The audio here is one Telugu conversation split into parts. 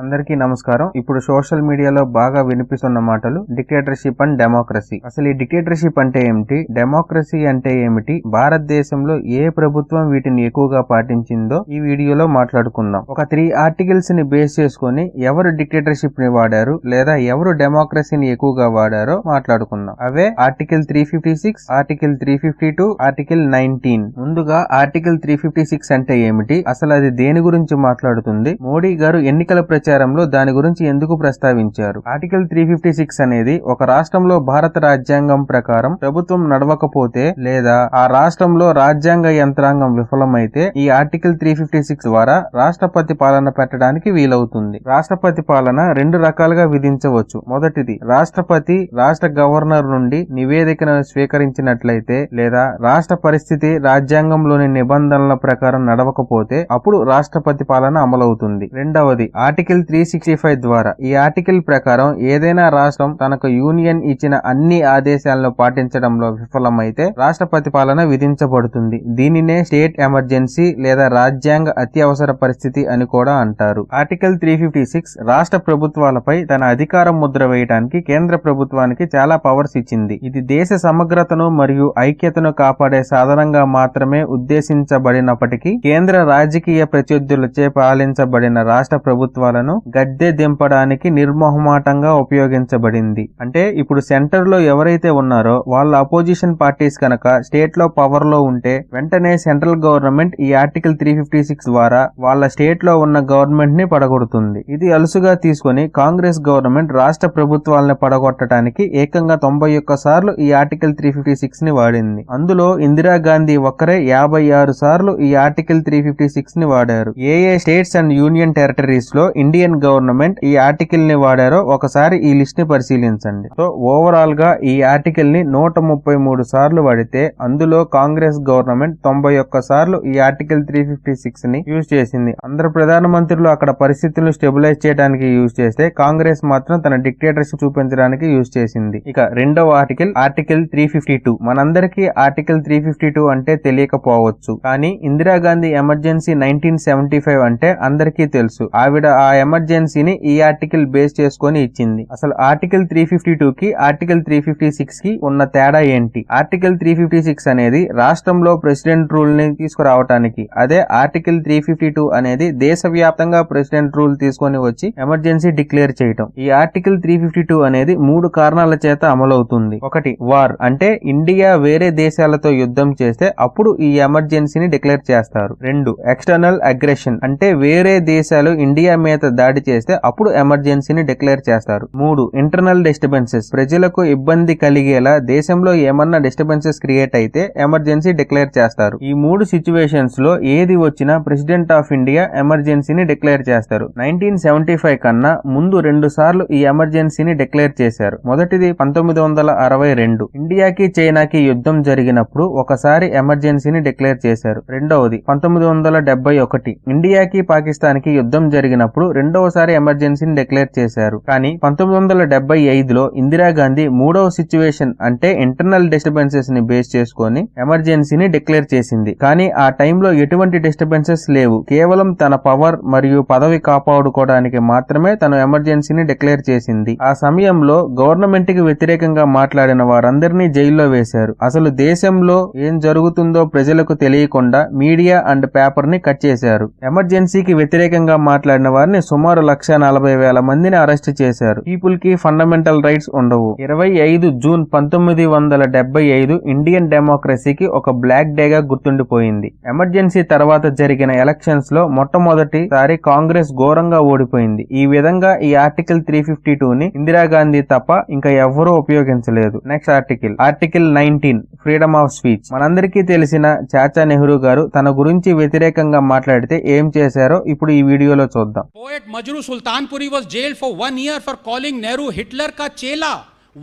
అందరికీ నమస్కారం. ఇప్పుడు సోషల్ మీడియాలో బాగా వినిపిస్తున్న మాటలు డిక్టేటర్షిప్ అండ్ డెమోక్రసీ. అసలు ఈ డిక్టేటర్షిప్ అంటే ఏమిటి, డెమోక్రసీ అంటే ఏమిటి, భారతదేశంలో ఏ ప్రభుత్వం వీటిని ఎక్కువగా పాటించిందో ఈ వీడియోలో మాట్లాడుకుందాం. ఒక 3 ఆర్టికల్స్ ని బేస్ చేసుకుని ఎవరు డిక్టేటర్షిప్ ని వాడారు లేదా ఎవరు డెమోక్రసీని ఎక్కువగా వాడారో మాట్లాడుకుందాం. అవే ఆర్టికల్ 356, ఆర్టికల్ 352, ఆర్టికల్ 19. ముందుగా ఆర్టికల్ 356 అంటే ఏమిటి, అసలు అది దేని గురించి మాట్లాడుతుంది, మోడీ గారు ఎన్నికల ప్రచారంలో దాని గురించి ఎందుకు ప్రస్తావించారు. ఆర్టికల్ 356 అనేది ఒక రాష్ట్రంలో భారత రాజ్యాంగం ప్రకారం ప్రభుత్వం నడవకపోతే లేదా ఆ రాష్ట్రంలో రాజ్యాంగ యంత్రాంగం విఫలమైతే ఈ ఆర్టికల్ 356 ద్వారా రాష్ట్రపతి పాలన పెట్టడానికి వీలవుతుంది. రాష్ట్రపతి పాలన 2 రకాలుగా విధించవచ్చు. మొదటిది, రాష్ట్రపతి రాష్ట్ర గవర్నర్ నుండి నివేదికను స్వీకరించినట్లయితే లేదా రాష్ట్ర పరిస్థితి రాజ్యాంగంలోని నిబంధనల ప్రకారం నడవకపోతే అప్పుడు రాష్ట్రపతి పాలన అమలవుతుంది. రెండవది, ఆర్టికల్ 365 ద్వారా. ఈ ఆర్టికల్ ప్రకారం ఏదైనా రాష్ట్రం తనకు యూనియన్ ఇచ్చిన అన్ని ఆదేశాలను పాటించడంలో విఫలమైతే రాష్ట్రపతి పాలన విధించబడుతుంది. దీనినే స్టేట్ ఎమర్జెన్సీ లేదా రాజ్యాంగ అత్యవసర పరిస్థితి అని కూడా అంటారు. ఆర్టికల్ 356 రాష్ట్ర ప్రభుత్వాలపై తన అధికారం ముద్ర వేయడానికి కేంద్ర ప్రభుత్వానికి చాలా పవర్స్ ఇచ్చింది. ఇది దేశ సమగ్రతను మరియు ఐక్యతను కాపాడే సాధనంగా మాత్రమే ఉద్దేశించబడినప్పటికీ కేంద్ర రాజకీయ ప్రత్యర్థులచే పాలించబడిన రాష్ట్ర ప్రభుత్వాలను గద్దె దింపడానికి నిర్మోహమాటంగా ఉపయోగించబడింది. అంటే ఇప్పుడు సెంటర్ లో ఎవరైతే ఉన్నారో వాళ్ళ అపోజిషన్ పార్టీస్ కనుక స్టేట్ లో పవర్ లో ఉంటే వెంటనే సెంట్రల్ గవర్నమెంట్ ఈ ఆర్టికల్ 356 ద్వారా వాళ్ళ స్టేట్ లో ఉన్న గవర్నమెంట్ ని పడగొడుతుంది. ఇది అలుసుగా తీసుకుని కాంగ్రెస్ గవర్నమెంట్ రాష్ట్ర ప్రభుత్వాలను పడగొట్టడానికి ఏకంగా 91 సార్లు ఈ ఆర్టికల్ 356 ని వాడింది. అందులో ఇందిరాగాంధీ ఒక్కరే 56 సార్లు ఈ ఆర్టికల్ 356 ని వాడారు. ఏ స్టేట్స్ అండ్ యూనియన్ టెరిటరీస్ లో ఇండియన్ గవర్నమెంట్ ఈ ఆర్టికల్ ని వాడారో ఒకసారి ఈ లిస్ట్ ని పరిశీలించండి. సో ఓవరాల్ గా ఈ ఆర్టికల్ ని 133 సార్లు వాడితే అందులో కాంగ్రెస్ గవర్నమెంట్ 91 సార్లు ఈ ఆర్టికల్ 356 ని యూజ్ చేసింది. అందరు ప్రధానమంత్రులు అక్కడ పరిస్థితులను స్టెబిలైజ్ చేయడానికి యూజ్ చేస్తే కాంగ్రెస్ మాత్రం తన డిక్టేటర్షిప్ చూపించడానికి యూజ్ చేసింది. ఇక రెండవ ఆర్టికల్ 352. మనందరికీ ఆర్టికల్ 352 అంటే తెలియకపోవచ్చు, కానీ ఇందిరాగాంధీ ఎమర్జెన్సీ 1975 అంటే అందరికీ తెలుసు. ఆవిడ ఆ ఎమర్జెన్సీని ఈ ఆర్టికల్ బేస్ చేసుకొని ఇచ్చింది. అసలు ఆర్టికల్ 352 కి ఆర్టికల్ 356 కి ఉన్న తేడా ఏంటి? ఆర్టికల్ 356 అనేది రాష్ట్రంలో ప్రెసిడెంట్ రూల్ ని తీసుకురావటానికి, అదే ఆర్టికల్ 352 అనేది దేశవ్యాప్తంగా ప్రెసిడెంట్ రూల్ తీసుకొని వచ్చి ఎమర్జెన్సీ డిక్లేర్ చేయటం. ఈ ఆర్టికల్ 352 అనేది 3 కారణాల చేత అమలవుతుంది. ఒకటి, వార్ అంటే ఇండియా వేరే దేశాలతో యుద్ధం చేస్తే అప్పుడు ఈ ఎమర్జెన్సీని డిక్లేర్ చేస్తారు. 2, ఎక్స్టర్నల్ అగ్రెషన్ అంటే వేరే దేశాలు ఇండియా మీద దాడి చేస్తే అప్పుడు ఎమర్జెన్సీని డిక్లేర్ చేస్తారు. 3, ఇంటర్నల్ డిస్టర్బెన్సెస్ ప్రజలకు ఇబ్బంది కలిగేలా దేశంలో ఏమన్నా డిస్టర్బెన్సెస్ క్రియేట్ అయితే ఎమర్జెన్సీ డిక్లేర్ చేస్తారు. ఈ 3 సిచ్యువేషన్స్ లో ఏది వచ్చినా ప్రెసిడెంట్ ఆఫ్ ఇండియా ఎమర్జెన్సీని డిక్లేర్ చేస్తారు. 1975 కన్నా ముందు 2 సార్లు ఈ ఎమర్జెన్సీని డిక్లేర్ చేశారు. మొదటిది 1962 ఇండియాకి చైనాకి యుద్ధం జరిగినప్పుడు ఒకసారి ఎమర్జెన్సీని డిక్లేర్ చేశారు. రెండవది 1971 ఇండియాకి పాకిస్తాన్ కి యుద్ధం జరిగినప్పుడు రెండవసారి ఎమర్జెన్సీని డిక్లేర్ చేశారు. కానీ 1975లో ఇందిరాగాంధీ మూడవ సిచ్యువేషన్ అంటే ఇంటర్నల్ డిస్టర్బెన్సెస్ ని బేస్ చేసుకొని ఎమర్జెన్సీని డిక్లేర్ చేసింది. కానీ ఆ టైంలో ఎటువంటి డిస్టర్బెన్సెస్ లేవు, కేవలం తన పవర్ మరియు పదవి కాపాడుకోవడానికి మాత్రమే తను ఎమర్జెన్సీని డిక్లేర్ చేసింది. ఆ సమయంలో గవర్నమెంట్ కి వ్యతిరేకంగా మాట్లాడిన వారందరినీ జైల్లో వేశారు. అసలు దేశంలో ఏం జరుగుతుందో ప్రజలకు తెలియకుండా మీడియా అండ్ పేపర్ ని కట్ చేశారు. ఎమర్జెన్సీకి వ్యతిరేకంగా మాట్లాడిన వారిని సుమారు 1,40,000 మందిని అరెస్ట్ చేశారు. పీపుల్ కి ఫండమెంటల్ రైట్స్ ఉండవు. 25 జూన్ 1975 ఇండియన్ డెమోక్రసీకి ఒక బ్లాక్ డే గా గుర్తుండిపోయింది. ఎమర్జెన్సీ తర్వాత జరిగిన ఎలక్షన్స్ లో మొట్టమొదటిసారి కాంగ్రెస్ ఘోరంగా ఓడిపోయింది. ఈ విధంగా ఈ ఆర్టికల్ 352 ని ఇందిరాగాంధీ తప్ప ఇంకా ఎవ్వరూ ఉపయోగించలేదు. Next article 19 freedom of speech. మనందరికీ తెలిసిన చాచా నెహ్రూ గారు తన గురించి వ్యతిరేకంగా మాట్లాడితే ఏం చేశారో ఇప్పుడు ఈ వీడియోలో చూద్దాం. Poet Majroo Sultanpuri was jailed for 1 year for calling Nehru Hitler ka chela.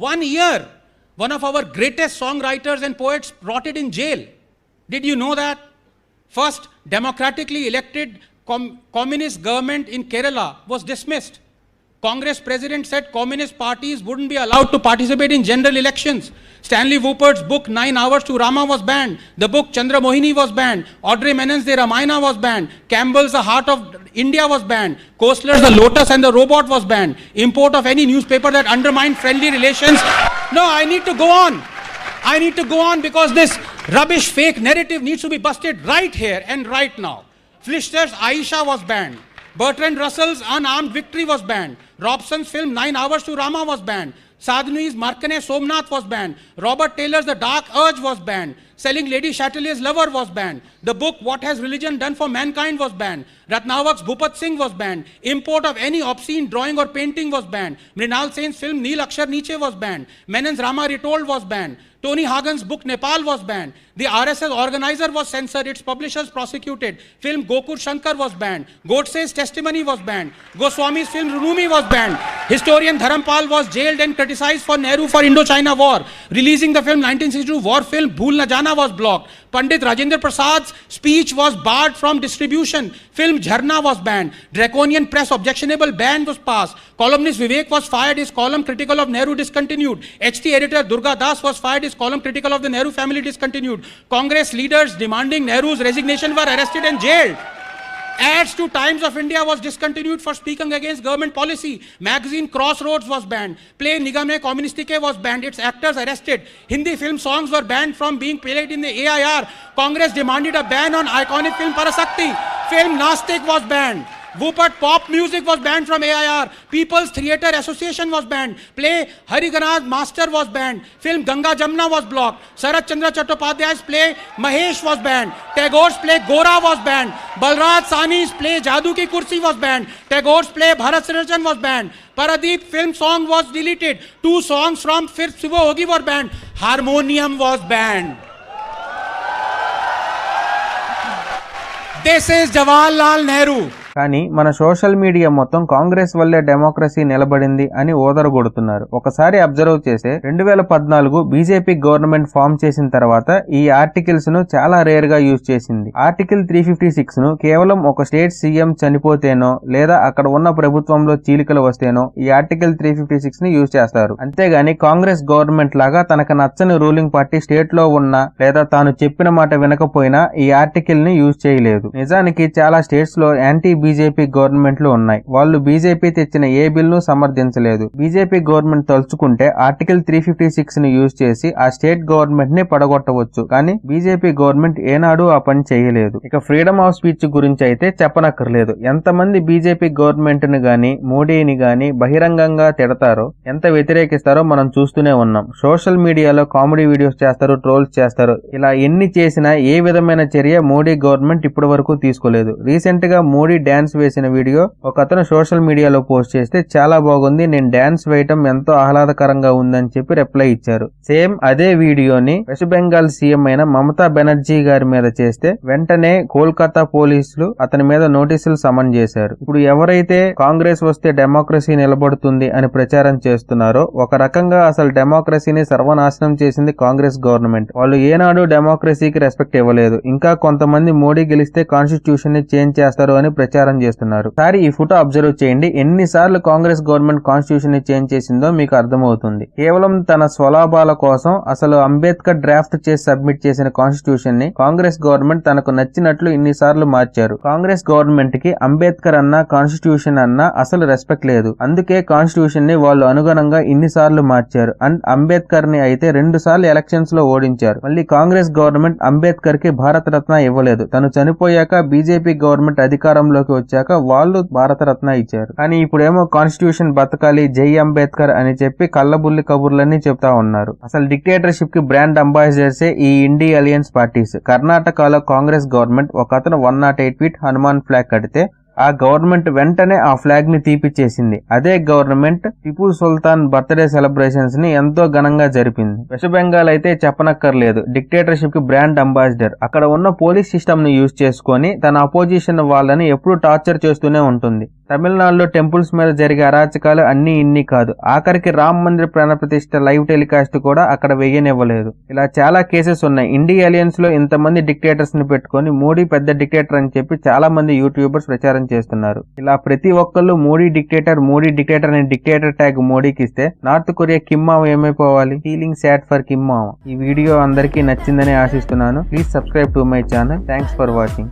1 year. One of our greatest songwriters and poets rotted in jail. Did you know that? First democratically elected communist government in Kerala was dismissed. Congress president said communist parties wouldn't be allowed to participate in general elections. Stanley Woopert's book 9 Hours to Rama was banned. The book Chandra Mohini was banned. Audrey Menon's The Ramayana was banned. Campbell's The Heart of India was banned. Koestler's The Lotus and the Robot was banned. Import of any newspaper that undermined friendly relations. No, I need to go on. I need to go on because this rubbish fake narrative needs to be busted right here and right now. Flischter's Aisha was banned. Bertrand Russell's Unarmed Victory was banned. Robson's film 9 Hours to Rama was banned. Sadhnui's Markane Somnath was banned. Robert Taylor's The Dark Urge was banned. Selling Lady Chatelier's Lover was banned. The book What Has Religion Done for Mankind was banned. Ratnavak's Bhupat Singh was banned. Import of any obscene drawing or painting was banned. Mrinal Sen's film Neel Akshar Niche was banned. Menon's Rama Retold was banned. Tony Hagen's book Nepal was banned. The RSS organizer was censored, its publishers prosecuted. Film Gokur Shankar was banned. Godse's testimony was banned. Goswami's film Runumi was banned. Historian Dharampal was jailed and criticized for Nehru for Indochina War. Releasing the film 1962 war film Bhool Na Jana was blocked. Pandit Rajendra Prasad's speech was barred from distribution. Film Jharna was banned. Draconian press objectionable ban was passed. Columnist Vivek was fired. His column critical of Nehru discontinued. HT editor Durga Das was fired. His column critical of the Nehru family discontinued. Congress leaders demanding Nehru's resignation were arrested and jailed. Ads to Times of India was discontinued for speaking against government policy. Magazine Crossroads was banned. Play Nigame Communistike was banned. Its actors arrested. Hindi film songs were banned from being played in the AIR. Congress demanded a ban on iconic film Parasakti. Film Nastik was banned. Woopert pop music was banned from AIR. People's Theatre Association was banned. Play Hariganaz Master was banned. Film Ganga Jamna was blocked. Sarat Chandra Chattopadhyay's play Mahesh was banned. Tagore's play Gora was banned. Balraj Sahni's play Jadoo Ki Kursi was banned. Tagore's play Bharat Sirjan was banned. Paradeep film song was deleted. 2 songs from Fir Subah Hogi were banned. Harmonium was banned. This is Jawaharlal Nehru. కానీ మన సోషల్ మీడియా మొత్తం కాంగ్రెస్ వల్లే డెమోక్రసీ నిలబడింది అని ఓదరగొడుతున్నారు. ఒకసారి అబ్జర్వ్ చేస్తే 2014 బీజేపీ గవర్నమెంట్ ఫామ్ చేసిన తర్వాత ఈ ఆర్టికల్స్ ను చాలా రేర్ గా యూజ్ చేసింది. ఆర్టికల్ 356 ను కేవలం ఒక స్టేట్ సీఎం చనిపోతేనో లేదా అక్కడ ఉన్న ప్రభుత్వంలో చీలికలు వస్తేనో ఈ ఆర్టికల్ 356 ని యూజ్ చేస్తారు. అంతేగాని కాంగ్రెస్ గవర్నమెంట్ లాగా తనకు నచ్చని రూలింగ్ పార్టీ స్టేట్ లో ఉన్నా లేదా తాను చెప్పిన మాట వినకపోయినా ఈ ఆర్టికల్ ని యూజ్ చేయలేదు. నిజానికి చాలా స్టేట్స్ లో యాంటీ బీజేపీ గవర్నమెంట్లు ఉన్నాయి. వాళ్ళు బీజేపీ తెచ్చిన ఏ బిల్ ను సమర్థించలేదు. బీజేపీ గవర్నమెంట్ తలుచుకుంటే ఆర్టికల్ 356 ని యూజ్ చేసి ఆ స్టేట్ గవర్నమెంట్ ని పడగొట్టవచ్చు. కానీ బీజేపీ గవర్నమెంట్ ఏనాడు ఆ పని చేయలేదు. ఇక ఫ్రీడమ్ ఆఫ్ స్పీచ్ గురించి అయితే చెప్పనక్కర్లేదు. ఎంతమంది బీజేపీ గవర్నమెంట్ ని గాని మోడీని గాని బహిరంగంగా తిడతారో ఎంత వ్యతిరేకిస్తారో మనం చూస్తూనే ఉన్నాం. సోషల్ మీడియాలో కామెడీ వీడియోస్ చేస్తారు, ట్రోల్స్ చేస్తారు. ఇలా ఎన్ని చేసినా ఏ విధమైన చర్య మోడీ గవర్నమెంట్ ఇప్పటి వరకు తీసుకోలేదు. రీసెంట్ గా మోడీ డాన్స్ వేసిన వీడియో ఒక అతను సోషల్ మీడియాలో పోస్ట్ చేస్తే చాలా బాగుంది, నేను డాన్స్ వేయటం ఎంతో ఆహ్లాదకరంగా ఉందని చెప్పి రిప్లై ఇచ్చారు. సేమ్ అదే వీడియోని వెస్ట్ బెంగాల్ సీఎం అయిన మమతా బెనర్జీ గారి మీద చేస్తే వెంటనే కోల్కతా పోలీసులు అతని మీద నోటీసులు సమన్ చేశారు. ఇప్పుడు ఎవరైతే కాంగ్రెస్ వస్తే డెమోక్రసీ నిలబడుతుంది అని ప్రచారం చేస్తున్నారో ఒక రకంగా అసలు డెమోక్రసీని సర్వనాశనం చేసింది కాంగ్రెస్ గవర్నమెంట్. వాళ్ళు ఏనాడు డెమోక్రసీకి రెస్పెక్ట్ ఇవ్వలేదు. ఇంకా కొంతమంది మోడీ గెలిస్తే కాన్స్టిట్యూషన్ ని చేంజ్ చేస్తారు అని ప్రచారం చేస్తున్నారు. సారి ఈ ఫోటో అబ్జర్వ్ చేయండి. ఎన్నిసార్లు కాంగ్రెస్ గవర్నమెంట్ కాన్స్టిట్యూషన్ ని చేంజ్ చేసిందో మీకు అర్థమవుతుంది. కేవలం తన స్వలాభాల కోసం అసలు అంబేద్కర్ డ్రాఫ్ట్ చేసి సబ్మిట్ చేసిన కాన్స్టిట్యూషన్ ని కాంగ్రెస్ గవర్నమెంట్ తనకు నచ్చినట్లు ఇన్నిసార్లు మార్చారు. కాంగ్రెస్ గవర్నమెంట్ కి అంబేద్కర్ అన్నా కాన్స్టిట్యూషన్ అన్నా అసలు రెస్పెక్ట్ లేదు. అందుకే కాన్స్టిట్యూషన్ ని వాళ్ళు అనుగుణంగా ఇన్నిసార్లు మార్చారు. అండ్ అంబేద్కర్ ని అయితే 2 సార్లు ఎలక్షన్స్ లో ఓడించారు. మళ్ళీ కాంగ్రెస్ గవర్నమెంట్ అంబేద్కర్ కి భారత రత్న ఇవ్వలేదు. తను చనిపోయాక బీజేపీ గవర్నమెంట్ అధికారంలోకి వచ్చాక వాళ్ళు భారతరత్న ఇచ్చారు. కానీ ఇప్పుడేమో కాన్స్టిట్యూషన్ బతకాలి, జై అంబేద్కర్ అని చెప్పి కళ్ళబుల్లి కబుర్లన్నీ చెప్తా ఉన్నారు. అసలు డిక్టేటర్షిప్ కి బ్రాండ్ అంబాసిడర్సే ఈ ఇండి అలియన్స్ పార్టీస్. కర్ణాటకలో కాంగ్రెస్ గవర్నమెంట్ ఒక అతను 108 ఫీట్ హనుమాన్ ఫ్లాగ్ కడితే ఆ గవర్నమెంట్ వెంటనే ఆ ఫ్లాగ్ ని తీపిచ్చేసింది. అదే గవర్నమెంట్ టిపు సుల్తాన్ బర్త్డే సెలబ్రేషన్స్ ని ఎంతో ఘనంగా జరిపింది. వెస్ట్ బెంగాల్ అయితే చెప్పనక్కర్లేదు, డిక్టేటర్షిప్ కి బ్రాండ్ అంబాసిడర్. అక్కడ ఉన్న పోలీస్ సిస్టమ్ ని యూజ్ చేసుకొని తన అపోజిషన్ వాళ్ళని ఎప్పుడు టార్చర్ చేస్తూనే ఉంటుంది. తమిళనాడులో టెంపుల్స్ మీద జరిగే అరాచకాలు అన్ని ఇన్ని కాదు, ఆఖరికి రామ్ మందిర్ ప్రాణప్రతిష్ఠ లైవ్ టెలికాస్ట్ కూడా అక్కడ వెయ్యనివ్వలేదు. ఇలా చాలా కేసెస్ ఉన్నాయి. ఇండియా అలయన్స్ లో ఇంతమంది డిక్టేటర్స్ ని పెట్టుకొని మోడీ పెద్ద డిక్టేటర్ అని చెప్పి చాలా మంది యూట్యూబర్స్ ప్రచారం చేస్తున్నారు. ఇలా ప్రతి ఒక్కళ్ళు మోడీ డిక్టేటర్ అని డిక్టేటర్ ట్యాగ్ మోడీకి ఇస్తే నార్త్ కొరియా కిమ్ మావ ఏమైపోవాలి? ఫీలింగ్ సాడ్ ఫర్ కిమ్ మావ. ఈ వీడియో అందరికీ నచ్చిందని ఆశిస్తున్నాను. Please subscribe to my channel. Thanks for watching.